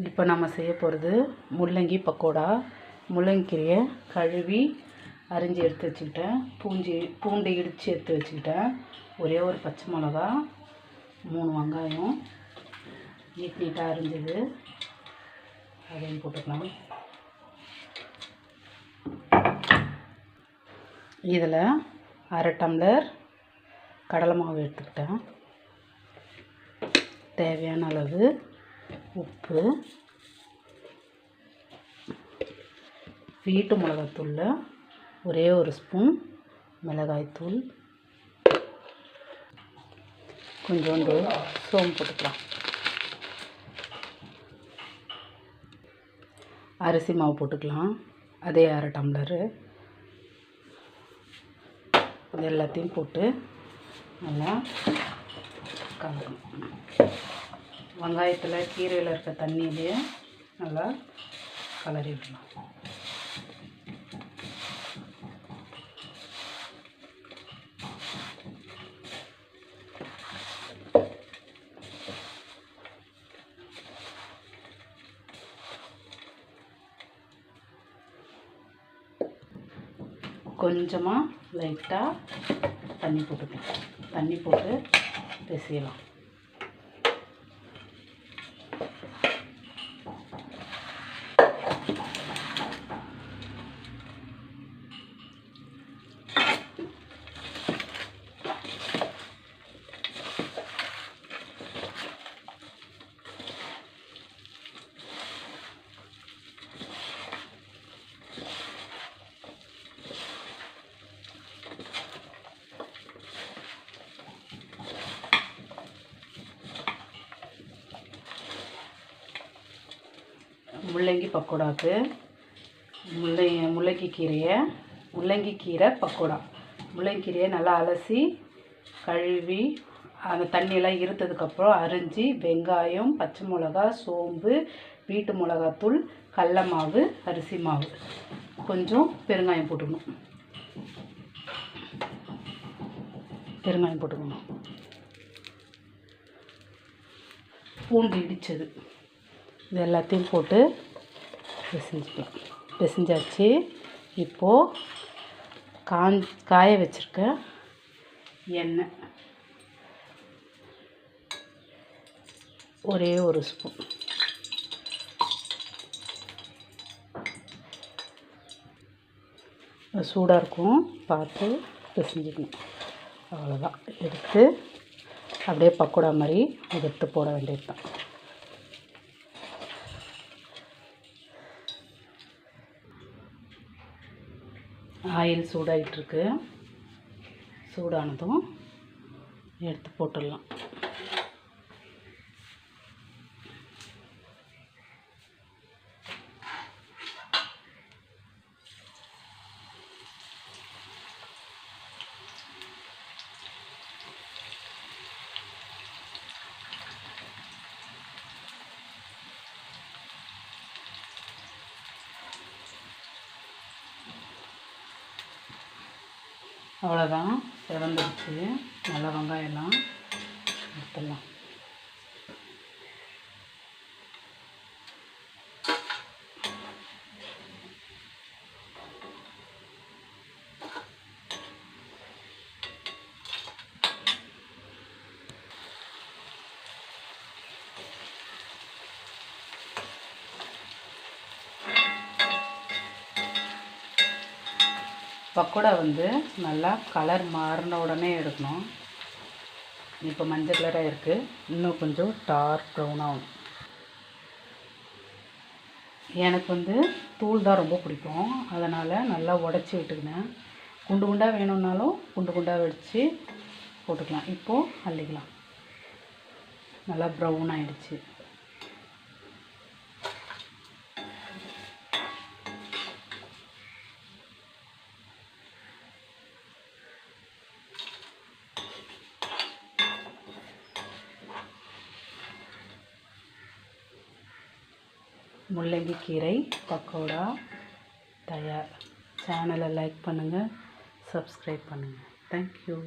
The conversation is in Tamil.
இப்போ நம்ம செய்ய போகிறது முள்ளங்கி பக்கோடா. முள்ளங்கியை கழுவி அரிஞ்சு எடுத்து வச்சுக்கிட்டேன். பூண்டு இடித்து எடுத்து வச்சுக்கிட்டேன். ஒரே ஒரு பச்சை மிளகா, 3 வெங்காயம் நீட்டாக அரிஞ்சது, அதையும் போட்டுக்கலாம். இதில் 1/2 டம்ளர் கடலை மாவு எடுத்துக்கிட்டேன். தேவையான அளவு உப்பு, வீட்டு மிளகாத்தூளில் ஒரே ஒரு ஸ்பூன் மிளகாய்த்தூள், கொஞ்சோண்டு சோம்பு போட்டுக்கலாம். அரிசி மாவு போட்டுக்கலாம், அதே 1/2 டம்ளரு. இது எல்லாத்தையும் போட்டு நல்லா கலக்கணும். வெங்காயத்தில் கீரையில் இருக்க தண்ணியிலேயே நல்லா கலரி விடலாம். கொஞ்சமாக லைட்டாக தண்ணி போட்டுக்கலாம். தண்ணி போட்டு பிசையலாம். முள்ளங்கி பக்கோடாவுக்கு முள்ளங்கி கீரை பக்கோடா. முள்ளங்கி கீரையை நல்லா அலசி கழுவி அந்த தண்ணியெல்லாம் இருத்ததுக்கப்புறம் அரிஞ்சு வெங்காயம், பச்சை மிளகா, சோம்பு, வீட்டு மிளகாத்தூள், கடல மாவு, அரிசி மாவு, கொஞ்சம் பெருங்காயம் போட்டுக்கணும். பூண்டு இடித்தது இது எல்லாத்தையும் போட்டு பிசைஞ்சாச்சு. இப்போது காய வச்சுருக்க எண்ணெய் ஒரே ஒரு ஸ்பூன், சூடாக இருக்கும் பார்த்து பிசைஞ்சிக்கணும். அவ்வளோதான். எடுத்து அப்படியே பக்கோடா மாதிரி எடுத்து போட வேண்டியது தான். ஆயில் சூடாகிட்டுருக்கு. சூடானதும் எடுத்து போட்டுடலாம். அவ்வளோதான், செவந்துடுச்சு. நல்லா வெங்காயம்லாம் எடுத்துடலாம். பக்கோடா நல்லா கலர் மாறின உடனே எடுக்கணும். இப்போ மஞ்சள் கலராக இருக்குது, இன்னும் கொஞ்சம் டார்க் ப்ரௌன் ஆகும். எனக்கு தூள் தான் ரொம்ப பிடிக்கும், அதனால் நல்லா உடச்சி விட்டுக்கினேன். குண்டு குண்டாக வேணும்னாலும் குண்டு குண்டாக வச்சு போட்டுக்கலாம். இப்போது அள்ளிக்கலாம். நல்லா ப்ரௌன் ஆகிடுச்சு. முள்ளங்கி கீரை பக்கோடா தயார். சேனலை லைக் பண்ணுங்கள், சப்ஸ்கிரைப் பண்ணுங்கள். தேங்க்யூ.